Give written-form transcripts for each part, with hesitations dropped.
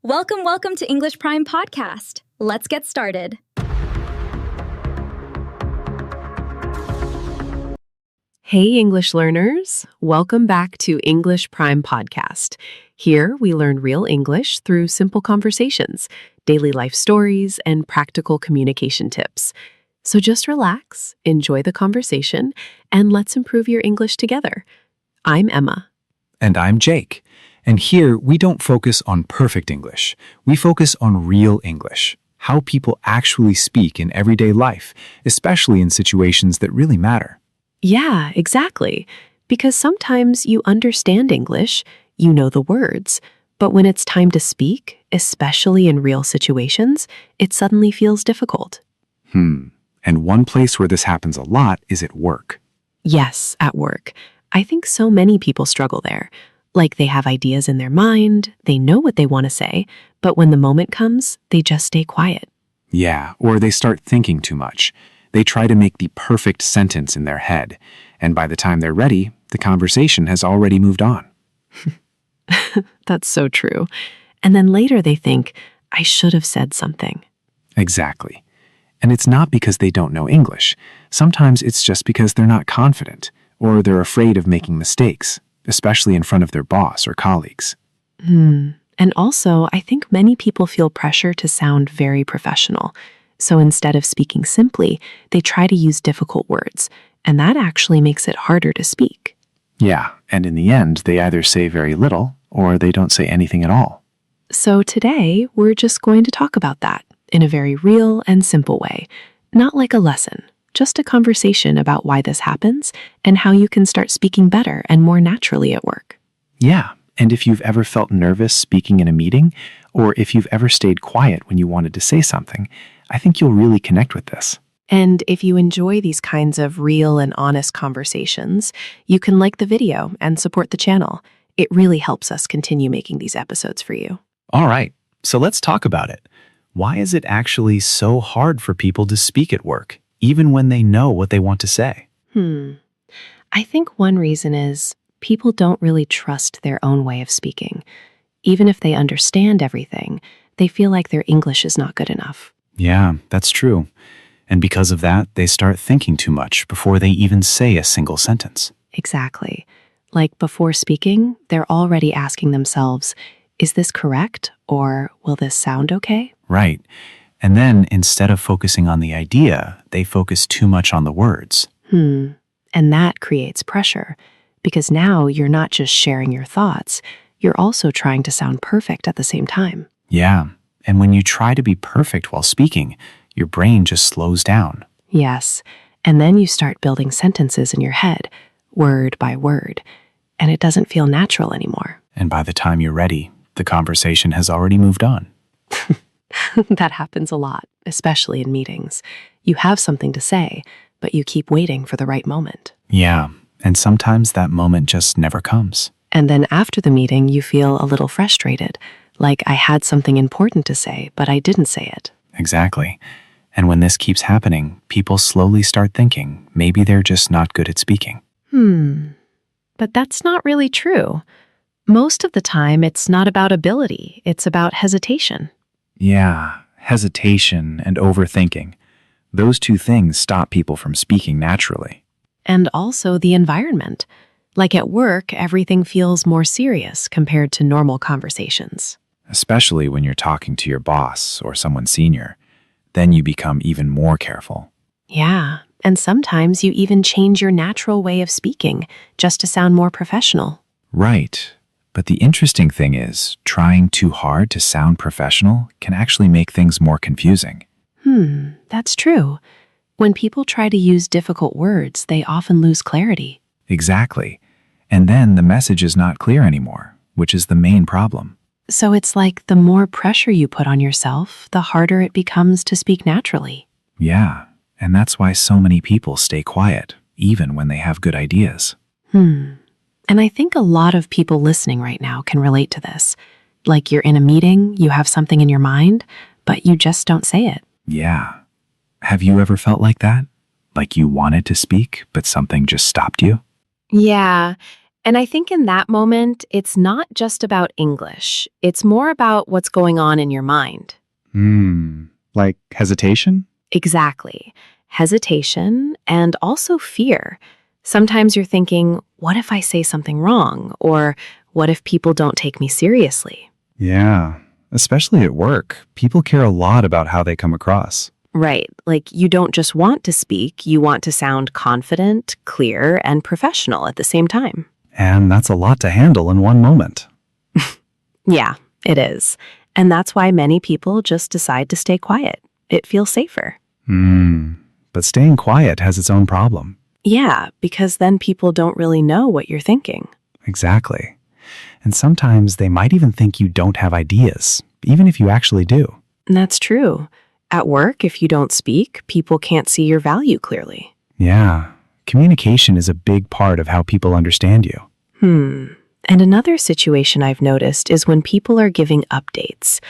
Welcome to English Prime Podcast. Let's get started. Hey, English learners. Welcome back to English Prime Podcast. Here, we learn real English through simple conversations, daily life stories, and practical communication tips. So just relax, enjoy the conversation, and let's improve your English together. I'm Emma. And I'm Jake. And here, we don't focus on perfect English. We focus on real English, how people actually speak in everyday life, especially in situations that really matter. Yeah, exactly. Because sometimes you understand English, you know the words, but when it's time to speak, especially in real situations, it suddenly feels difficult. And one place where this happens a lot is at work. Yes, at work. I think so many people struggle there. Like they have ideas in their mind, they know what they want to say, but when the moment comes, they just stay quiet. Yeah, or they start thinking too much. They try to make the perfect sentence in their head, and by the time they're ready, the conversation has already moved on. That's so true. And then later they think, I should have said something. Exactly. And it's not because they don't know English. Sometimes it's just because they're not confident, or they're afraid of making mistakes, especially in front of their boss or colleagues. And also, I think many people feel pressure to sound very professional. So instead of speaking simply, they try to use difficult words, and that actually makes it harder to speak. Yeah, and in the end, they either say very little, or they don't say anything at all. So today, we're just going to talk about that in a very real and simple way, not like a lesson. Just a conversation about why this happens and how you can start speaking better and more naturally at work. Yeah, and if you've ever felt nervous speaking in a meeting, or if you've ever stayed quiet when you wanted to say something, I think you'll really connect with this. And if you enjoy these kinds of real and honest conversations, you can like the video and support the channel. It really helps us continue making these episodes for you. All right, so let's talk about it. Why is it actually so hard for people to speak at work, even when they know what they want to say? I think one reason is people don't really trust their own way of speaking. Even if they understand everything, they feel like their English is not good enough. Yeah, that's true. And because of that, they start thinking too much before they even say a single sentence. Exactly. Like before speaking, they're already asking themselves, is this correct? Or will this sound okay? Right. And then, instead of focusing on the idea, they focus too much on the words. And that creates pressure, because now you're not just sharing your thoughts, you're also trying to sound perfect at the same time. Yeah, and when you try to be perfect while speaking, your brain just slows down. Yes, and then you start building sentences in your head, word by word, and it doesn't feel natural anymore. And by the time you're ready, the conversation has already moved on. That happens a lot, especially in meetings. You have something to say, but you keep waiting for the right moment. Yeah, and sometimes that moment just never comes. And then after the meeting, you feel a little frustrated, like I had something important to say, but I didn't say it. Exactly. And when this keeps happening, people slowly start thinking maybe they're just not good at speaking. But that's not really true. Most of the time, it's not about ability, it's about hesitation. Yeah, hesitation and overthinking. Those two things stop people from speaking naturally. And also the environment. Like at work, everything feels more serious compared to normal conversations. Especially when you're talking to your boss or someone senior. Then you become even more careful. Yeah, and sometimes you even change your natural way of speaking just to sound more professional. Right. But the interesting thing is, trying too hard to sound professional can actually make things more confusing. That's true. When people try to use difficult words, they often lose clarity. Exactly. And then the message is not clear anymore, which is the main problem. So it's like the more pressure you put on yourself, the harder it becomes to speak naturally. Yeah, and that's why so many people stay quiet, even when they have good ideas. And I think a lot of people listening right now can relate to this. Like you're in a meeting, you have something in your mind, but you just don't say it. Yeah. Have you ever felt like that? Like you wanted to speak, but something just stopped you? Yeah, And I think in that moment, it's not just about English. It's more about what's going on in your mind. Like hesitation? Exactly. Hesitation and also fear. Sometimes you're thinking, what if I say something wrong? Or what if people don't take me seriously? Yeah, especially at work. People care a lot about how they come across. Right. Like you don't just want to speak, you want to sound confident, clear, and professional at the same time. And that's a lot to handle in one moment. Yeah, it is. And that's why many people just decide to stay quiet. It feels safer. But staying quiet has its own problem. Yeah, because then people don't really know what you're thinking. Exactly. And sometimes they might even think you don't have ideas, even if you actually do. And that's true. At work, if you don't speak, people can't see your value clearly. Yeah, communication is a big part of how people understand you. And another situation I've noticed is when people are giving updates.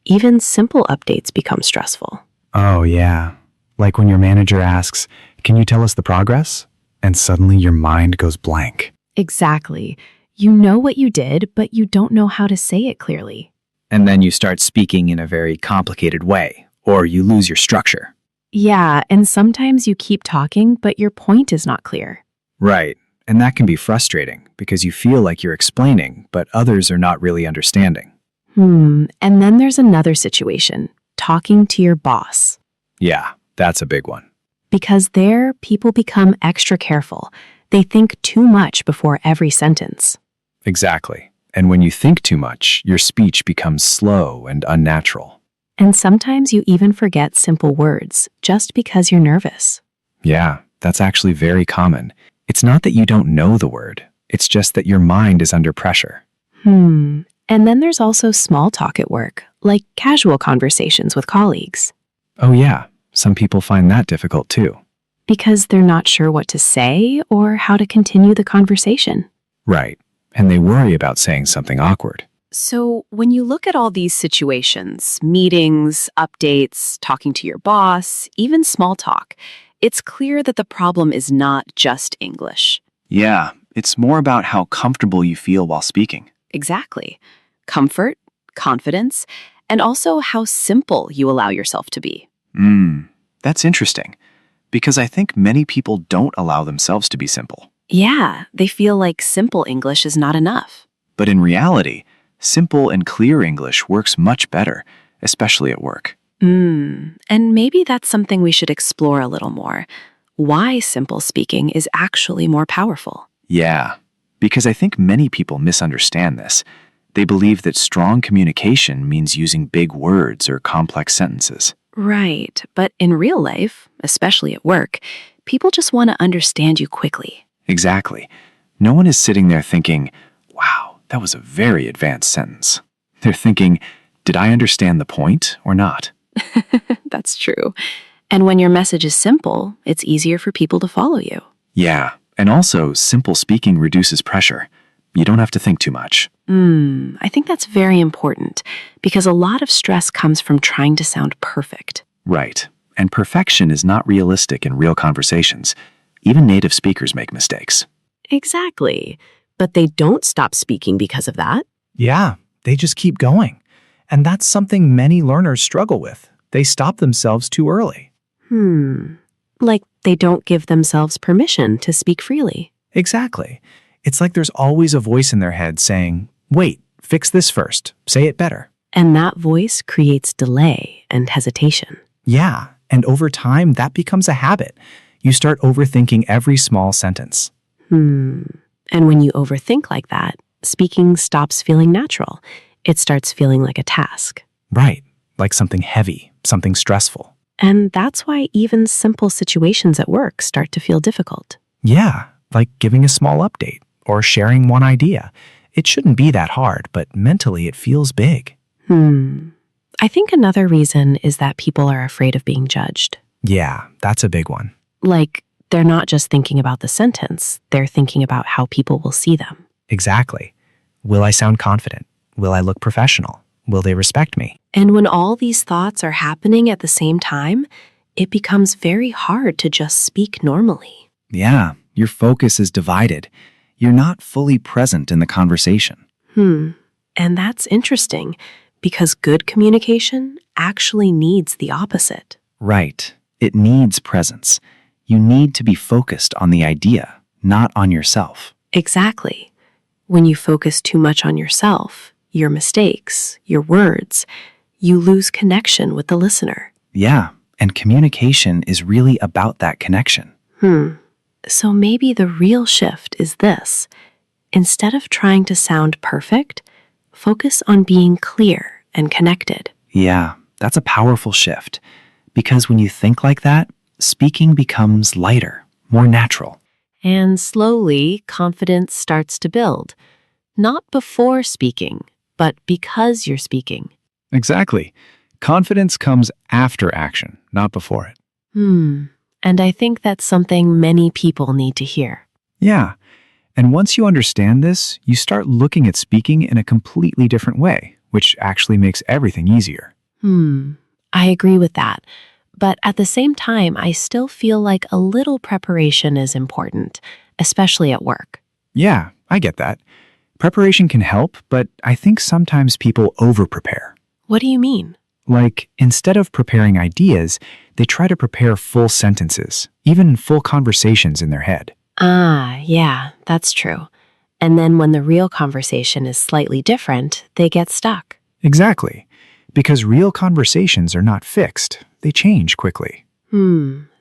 Even simple updates become stressful. Oh, yeah. Like when your manager asks, "Can you tell us the progress?" And suddenly your mind goes blank. Exactly. You know what you did, but you don't know how to say it clearly. And then you start speaking in a very complicated way, or you lose your structure. Yeah, and sometimes you keep talking, but your point is not clear. Right. And that can be frustrating because you feel like you're explaining, but others are not really understanding. And then there's another situation, talking to your boss. Yeah, that's a big one. Because there, people become extra careful. They think too much before every sentence. Exactly. And when you think too much, your speech becomes slow and unnatural. And sometimes you even forget simple words just because you're nervous. Yeah, that's actually very common. It's not that you don't know the word. It's just that your mind is under pressure. And then there's also small talk at work, like casual conversations with colleagues. Oh yeah, some people find that difficult too. Because they're not sure what to say or how to continue the conversation. Right. And they worry about saying something awkward. So when you look at all these situations, meetings, updates, talking to your boss, even small talk, it's clear that the problem is not just English. Yeah, it's more about how comfortable you feel while speaking. Exactly. Comfort, confidence, and also how simple you allow yourself to be. That's interesting, because I think many people don't allow themselves to be simple. Yeah, they feel like simple English is not enough. But in reality, simple and clear English works much better, especially at work. And maybe that's something we should explore a little more. Why simple speaking is actually more powerful. Yeah, because I think many people misunderstand this. They believe that strong communication means using big words or complex sentences. Right, but in real life, especially at work, people just want to understand you quickly. Exactly. No one is sitting there thinking, wow, that was a very advanced sentence. They're thinking, did I understand the point or not? That's true. And when your message is simple, it's easier for people to follow you. Yeah, and also simple speaking reduces pressure. You don't have to think too much. I think that's very important because a lot of stress comes from trying to sound perfect. Right. And perfection is not realistic in real conversations. Even native speakers make mistakes. Exactly. But they don't stop speaking because of that. Yeah, they just keep going. And that's something many learners struggle with. They stop themselves too early. Like they don't give themselves permission to speak freely. Exactly. It's like there's always a voice in their head saying, wait, fix this first, say it better. And that voice creates delay and hesitation. Yeah, and over time, that becomes a habit. You start overthinking every small sentence. And when you overthink like that, speaking stops feeling natural. It starts feeling like a task. Right, like something heavy, something stressful. And that's why even simple situations at work start to feel difficult. Yeah, like giving a small update or sharing one idea. It shouldn't be that hard, but mentally it feels big. I think another reason is that people are afraid of being judged. Yeah, that's a big one. Like, they're not just thinking about the sentence, they're thinking about how people will see them. Exactly. Will I sound confident? Will I look professional? Will they respect me? And when all these thoughts are happening at the same time, it becomes very hard to just speak normally. Yeah, your focus is divided. You're not fully present in the conversation. And that's interesting because good communication actually needs the opposite. Right. It needs presence. You need to be focused on the idea, not on yourself. Exactly. When you focus too much on yourself, your mistakes, your words, you lose connection with the listener. Yeah, and communication is really about that connection. So maybe the real shift is this. Instead of trying to sound perfect, focus on being clear and connected. Yeah, that's a powerful shift. Because when you think like that, speaking becomes lighter, more natural. And slowly, confidence starts to build. Not before speaking, but because you're speaking. Exactly. Confidence comes after action, not before it. And I think that's something many people need to hear. Yeah. And once you understand this, you start looking at speaking in a completely different way, which actually makes everything easier. I agree with that. But at the same time, I still feel like a little preparation is important, especially at work. Yeah, I get that. Preparation can help, but I think sometimes people over-prepare. What do you mean? Like, instead of preparing ideas, they try to prepare full sentences, even full conversations in their head. Yeah, that's true. And then when the real conversation is slightly different, they get stuck. Exactly. Because real conversations are not fixed. They change quickly.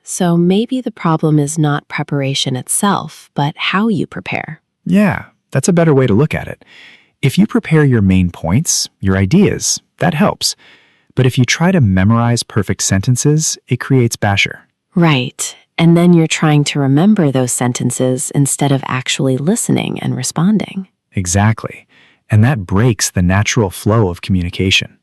So maybe the problem is not preparation itself, but how you prepare. Yeah, that's a better way to look at it. If you prepare your main points, your ideas, that helps. But if you try to memorize perfect sentences, it creates basher. Right. And then you're trying to remember those sentences instead of actually listening and responding. Exactly. And that breaks the natural flow of communication.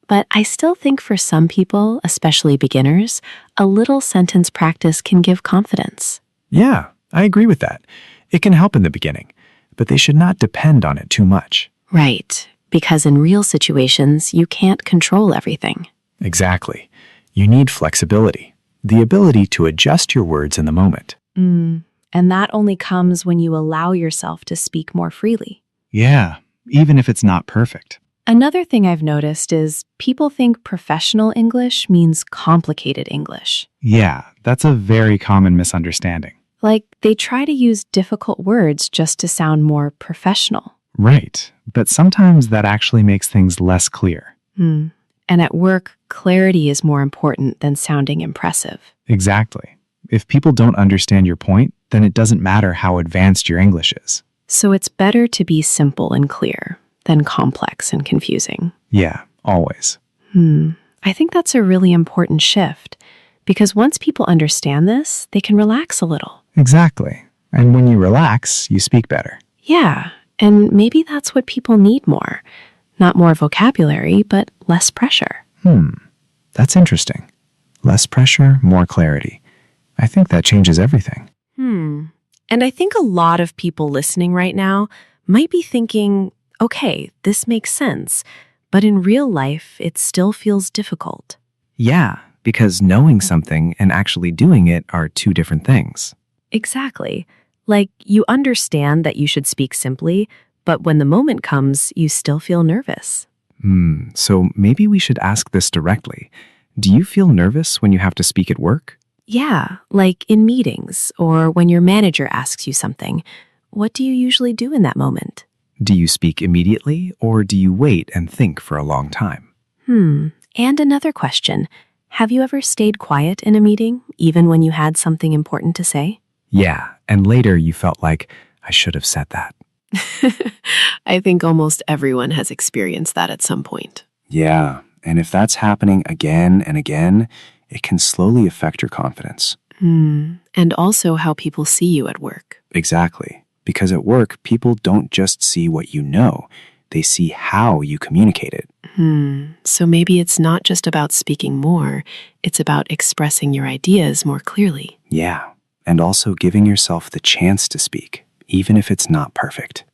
But I still think for some people, especially beginners, a little sentence practice can give confidence. Yeah, I agree with that. It can help in the beginning, but they should not depend on it too much. Right. Because in real situations, you can't control everything. Exactly. You need flexibility, the ability to adjust your words in the moment. And that only comes when you allow yourself to speak more freely. Yeah, even if it's not perfect. Another thing I've noticed is people think professional English means complicated English. Yeah, that's a very common misunderstanding. Like they try to use difficult words just to sound more professional. Right, but sometimes that actually makes things less clear. And at work, clarity is more important than sounding impressive. Exactly. If people don't understand your point, then it doesn't matter how advanced your English is. So it's better to be simple and clear than complex and confusing. Yeah, always. I think that's a really important shift because once people understand this, they can relax a little. Exactly. And when you relax, you speak better. Yeah, and maybe that's what people need more. Not more vocabulary, but less pressure. That's interesting. Less pressure, more clarity. I think that changes everything. And I think a lot of people listening right now might be thinking, okay, this makes sense, but in real life, it still feels difficult. Yeah, because knowing something and actually doing it are two different things. Exactly. Like you understand that you should speak simply, but when the moment comes, you still feel nervous. So maybe we should ask this directly. Do you feel nervous when you have to speak at work? Yeah, like in meetings or when your manager asks you something. What do you usually do in that moment? Do you speak immediately or do you wait and think for a long time? And another question. Have you ever stayed quiet in a meeting, even when you had something important to say? Yeah, and later you felt like, I should have said that. I think almost everyone has experienced that at some point. Yeah, and if that's happening again and again, it can slowly affect your confidence. And also how people see you at work. Exactly. Because at work, people don't just see what you know, they see how you communicate it. So maybe it's not just about speaking more, it's about expressing your ideas more clearly. Yeah, and also giving yourself the chance to speak, even if it's not perfect.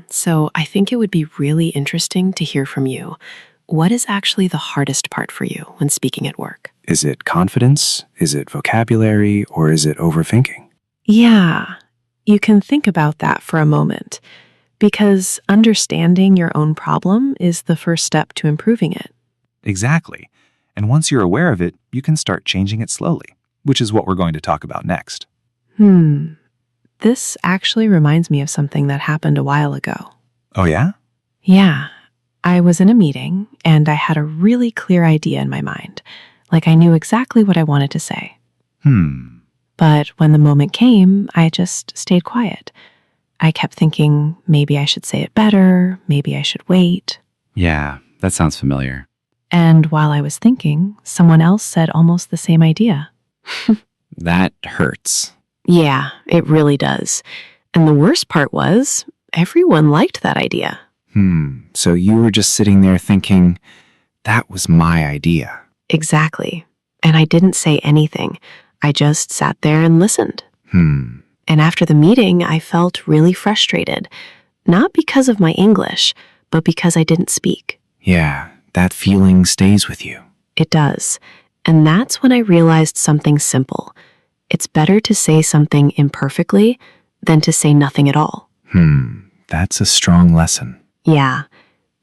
So I think it would be really interesting to hear from you. What is actually the hardest part for you when speaking at work? Is it confidence? Is it vocabulary? Or is it overthinking? Yeah. You can think about that for a moment, because understanding your own problem is the first step to improving it. Exactly. And once you're aware of it, you can start changing it slowly, which is what we're going to talk about next. This actually reminds me of something that happened a while ago. Oh, yeah? Yeah, I was in a meeting and I had a really clear idea in my mind. Like I knew exactly what I wanted to say. But when the moment came, I just stayed quiet. I kept thinking maybe I should say it better, maybe I should wait. Yeah, that sounds familiar. And while I was thinking, someone else said almost the same idea. That hurts. Yeah, it really does. And the worst part was, everyone liked that idea. So you were just sitting there thinking, that was my idea. Exactly. And I didn't say anything. I just sat there and listened. And after the meeting, I felt really frustrated. Not because of my English, but because I didn't speak. Yeah, that feeling stays with you. It does. And that's when I realized something simple. It's better to say something imperfectly than to say nothing at all. That's a strong lesson. Yeah,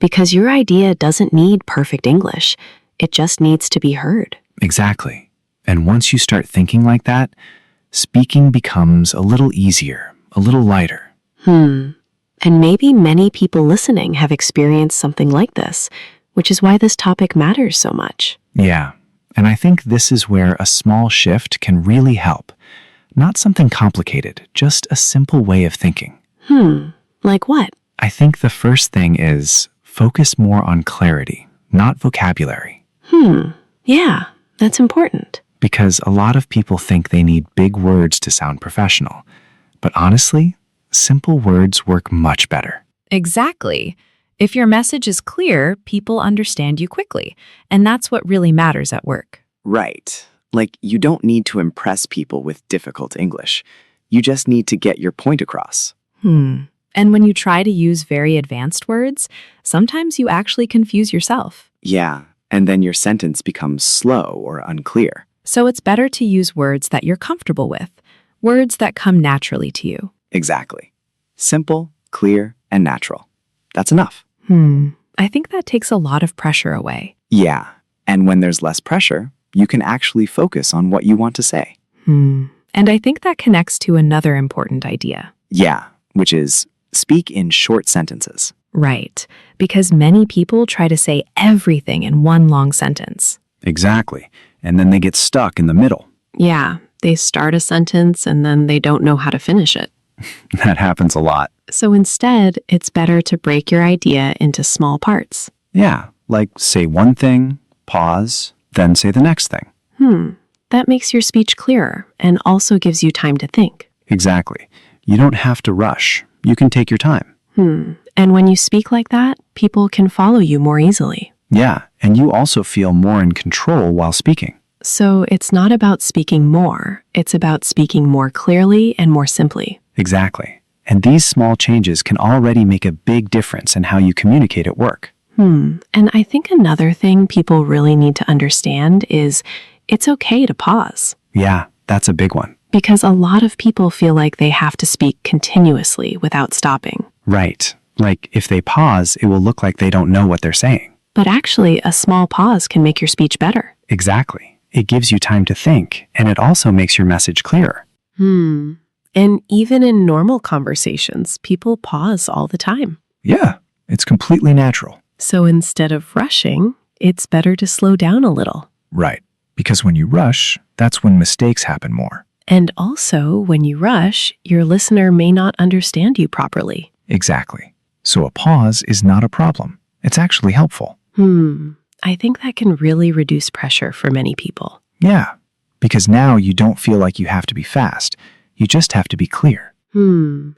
because your idea doesn't need perfect English. It just needs to be heard. Exactly. And once you start thinking like that, speaking becomes a little easier, a little lighter. And maybe many people listening have experienced something like this, which is why this topic matters so much. Yeah, and I think this is where a small shift can really help. Not something complicated, just a simple way of thinking. Like what? I think the first thing is focus more on clarity, not vocabulary. Yeah, that's important. Because a lot of people think they need big words to sound professional. But honestly, simple words work much better. Exactly. If your message is clear, people understand you quickly, and that's what really matters at work. Right. Like, you don't need to impress people with difficult English. You just need to get your point across. And when you try to use very advanced words, sometimes you actually confuse yourself. Yeah, and then your sentence becomes slow or unclear. So it's better to use words that you're comfortable with, words that come naturally to you. Exactly. Simple, clear, and natural. That's enough. I think that takes a lot of pressure away. Yeah, and when there's less pressure, you can actually focus on what you want to say. And I think that connects to another important idea. Yeah, which is speak in short sentences. Right, because many people try to say everything in one long sentence. Exactly. And then they get stuck in the middle. Yeah, they start a sentence and then they don't know how to finish it. That happens a lot. So instead, it's better to break your idea into small parts. Yeah, like say one thing, pause, then say the next thing. That makes your speech clearer and also gives you time to think. Exactly. You don't have to rush. You can take your time. And when you speak like that, people can follow you more easily. Yeah, and you also feel more in control while speaking. So it's not about speaking more, it's about speaking more clearly and more simply. Exactly. And these small changes can already make a big difference in how you communicate at work. And I think another thing people really need to understand is it's okay to pause. Yeah, that's a big one. Because a lot of people feel like they have to speak continuously without stopping. Right. Like if they pause, it will look like they don't know what they're saying. But actually, a small pause can make your speech better. Exactly. It gives you time to think, and it also makes your message clearer. And even in normal conversations, people pause all the time. Yeah, it's completely natural. So instead of rushing, it's better to slow down a little. Right. Because when you rush, that's when mistakes happen more. And also, when you rush, your listener may not understand you properly. Exactly. So a pause is not a problem. It's actually helpful. I think that can really reduce pressure for many people. Yeah. Because now you don't feel like you have to be fast. You just have to be clear. And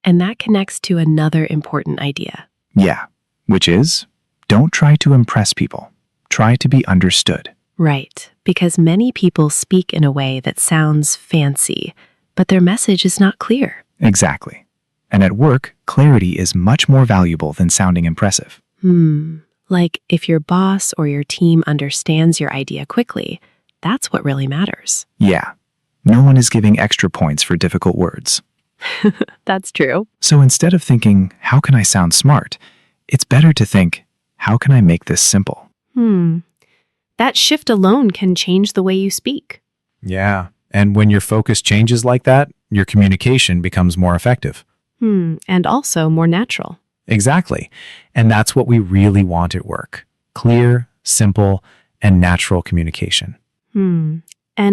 that connects to another important idea. Yeah. Which is, don't try to impress people. Try to be understood. Right, because many people speak in a way that sounds fancy, but their message is not clear. Exactly. And at work, clarity is much more valuable than sounding impressive. Like if your boss or your team understands your idea quickly, that's what really matters. Yeah. No one is giving extra points for difficult words. That's true. So instead of thinking, how can I sound smart? It's better to think, how can I make this simple? That shift alone can change the way you speak. Yeah. And when your focus changes like that, your communication becomes more effective. And also more natural. Exactly. And that's what we really want at work. Clear, simple, and natural communication. And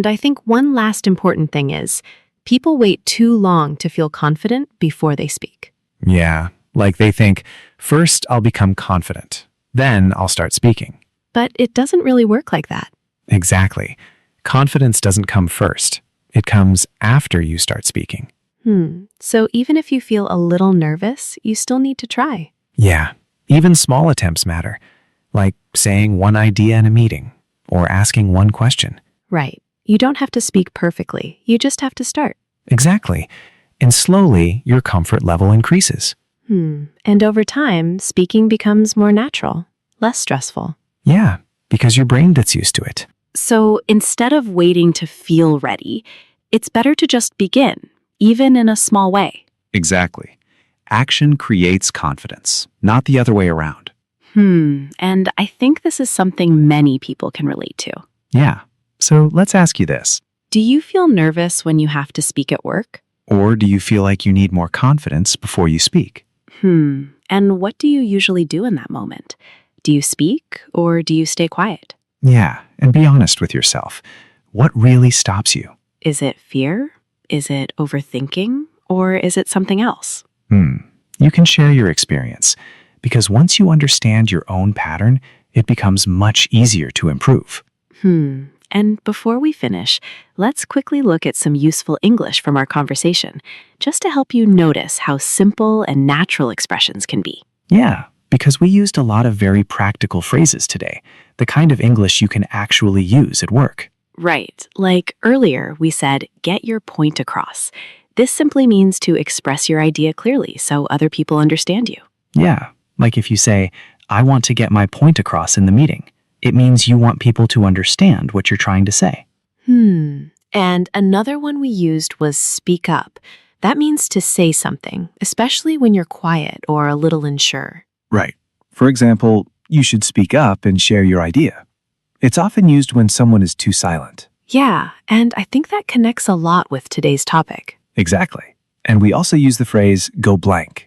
I think one last important thing is people wait too long to feel confident before they speak. Yeah. Like they think, first I'll become confident, then I'll start speaking. But it doesn't really work like that. Exactly. Confidence doesn't come first. It comes after you start speaking. So even if you feel a little nervous, you still need to try. Yeah. Even small attempts matter, like saying one idea in a meeting or asking one question. Right. You don't have to speak perfectly. You just have to start. Exactly. And slowly, your comfort level increases. And over time, speaking becomes more natural, less stressful. Yeah, because your brain gets used to it. So instead of waiting to feel ready, it's better to just begin, even in a small way. Exactly. Action creates confidence, not the other way around. And I think this is something many people can relate to. Yeah. So let's ask you this. Do you feel nervous when you have to speak at work? Or do you feel like you need more confidence before you speak? And what do you usually do in that moment? Do you speak or do you stay quiet? Yeah, and be honest with yourself. What really stops you? Is it fear? Is it overthinking? Or is it something else? You can share your experience, because once you understand your own pattern, it becomes much easier to improve. And before we finish, let's quickly look at some useful English from our conversation, just to help you notice how simple and natural expressions can be. Yeah, because we used a lot of very practical phrases today, the kind of English you can actually use at work. Right. Like earlier, we said, get your point across. This simply means to express your idea clearly so other people understand you. Yeah, like if you say, I want to get my point across in the meeting. It means you want people to understand what you're trying to say. And another one we used was speak up. That means to say something, especially when you're quiet or a little unsure. Right. For example, you should speak up and share your idea. It's often used when someone is too silent. Yeah, and I think that connects a lot with today's topic. Exactly. And we also use the phrase go blank.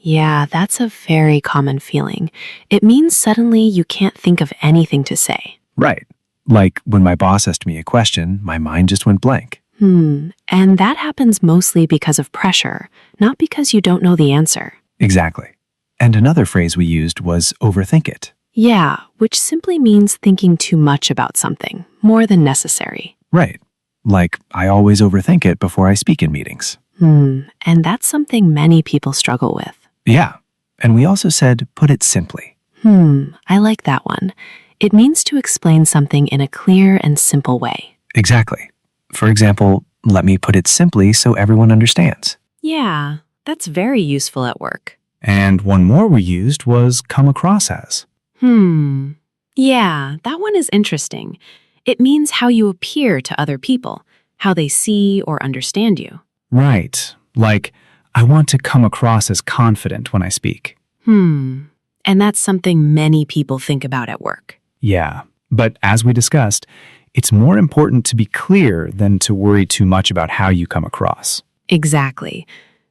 Yeah, that's a very common feeling. It means suddenly you can't think of anything to say. Right. Like when my boss asked me a question, my mind just went blank. And that happens mostly because of pressure, not because you don't know the answer. Exactly. And another phrase we used was overthink it. Yeah, which simply means thinking too much about something, more than necessary. Right. Like I always overthink it before I speak in meetings. And that's something many people struggle with. Yeah. And we also said put it simply. I like that one. It means to explain something in a clear and simple way. Exactly. For example, let me put it simply so everyone understands. Yeah, that's very useful at work. And one more we used was come across as. Yeah, that one is interesting. It means how you appear to other people, how they see or understand you. Right. Like, I want to come across as confident when I speak. And that's something many people think about at work. Yeah. But as we discussed, it's more important to be clear than to worry too much about how you come across. Exactly.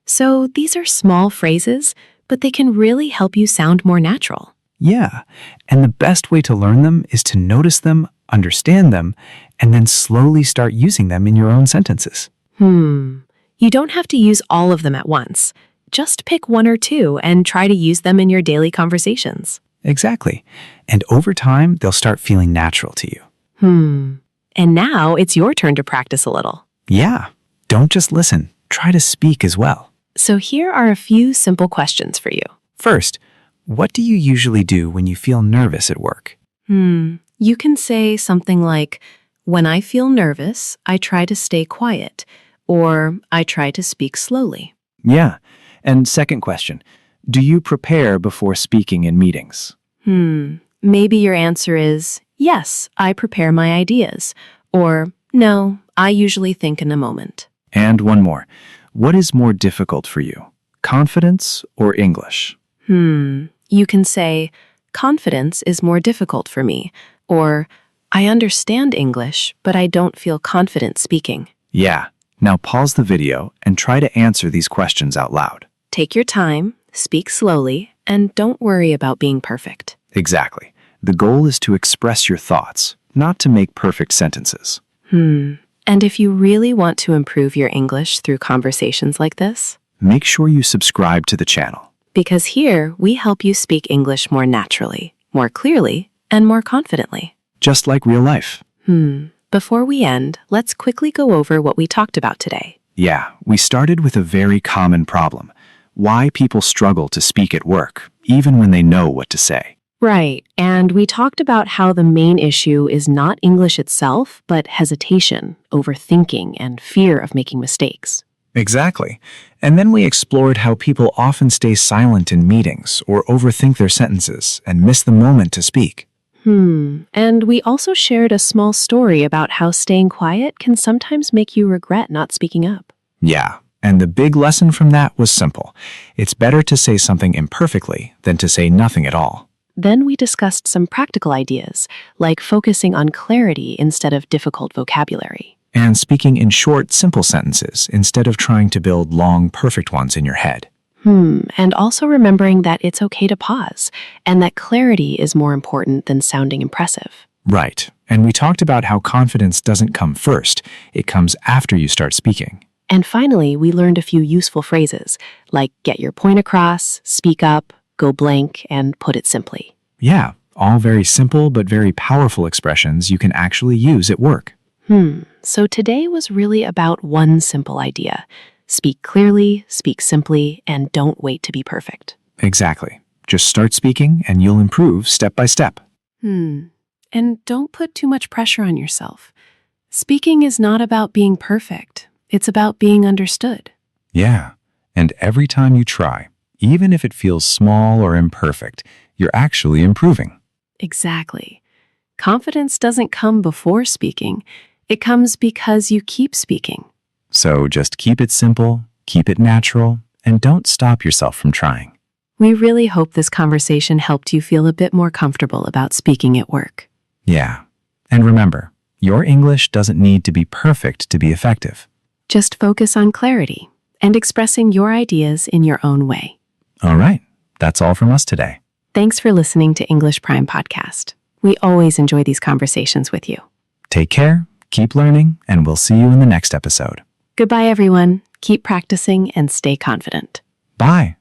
So these are small phrases, but they can really help you sound more natural. Yeah. And the best way to learn them is to notice them, understand them, and then slowly start using them in your own sentences. You don't have to use all of them at once. Just pick one or two and try to use them in your daily conversations. Exactly. And over time, they'll start feeling natural to you. And now it's your turn to practice a little. Yeah. Don't just listen. Try to speak as well. So here are a few simple questions for you. First, what do you usually do when you feel nervous at work? You can say something like, when I feel nervous, I try to stay quiet, or I try to speak slowly. Yeah. And second question, do you prepare before speaking in meetings? Maybe your answer is, yes, I prepare my ideas, or no, I usually think in a moment. And one more, What is more difficult for you, confidence or English? You can say, confidence is more difficult for me, or I understand English, but I don't feel confident speaking. Yeah. Now pause the video and try to answer these questions out loud. Take your time, speak slowly, and don't worry about being perfect. Exactly. The goal is to express your thoughts, not to make perfect sentences. And if you really want to improve your English through conversations like this, Make sure you subscribe to the channel. because here we help you speak English more naturally, more clearly, and more confidently. Just like real life. Before we end, let's quickly go over what we talked about today. Yeah, we started with a very common problem. Why people struggle to speak at work, even when they know what to say. Right, and we talked about how the main issue is not English itself, but hesitation, overthinking, and fear of making mistakes. Exactly. And then we explored how people often stay silent in meetings or overthink their sentences and miss the moment to speak. And we also shared a small story about how staying quiet can sometimes make you regret not speaking up. Yeah, and the big lesson from that was simple. It's better to say something imperfectly than to say nothing at all. Then we discussed some practical ideas, like focusing on clarity instead of difficult vocabulary. And speaking in short, simple sentences instead of trying to build long, perfect ones in your head. And also remembering that it's okay to pause, and that clarity is more important than sounding impressive. Right. And we talked about how confidence doesn't come first. It comes after you start speaking. And finally, we learned a few useful phrases, like get your point across, speak up, go blank, and put it simply. Yeah, all very simple but very powerful expressions you can actually use at work. So today was really about one simple idea. Speak clearly, speak simply, and don't wait to be perfect. Exactly. Just start speaking and you'll improve step by step. And don't put too much pressure on yourself. Speaking is not about being perfect. It's about being understood. Yeah. And every time you try, even if it feels small or imperfect, you're actually improving. Exactly. Confidence doesn't come before speaking. It comes because you keep speaking. So just keep it simple, keep it natural, and don't stop yourself from trying. We really hope this conversation helped you feel a bit more comfortable about speaking at work. Yeah. And remember, your English doesn't need to be perfect to be effective. Just focus on clarity and expressing your ideas in your own way. All right. That's all from us today. Thanks for listening to English Prime Podcast. We always enjoy these conversations with you. Take care, keep learning, and we'll see you in the next episode. Goodbye, everyone. Keep practicing and stay confident. Bye.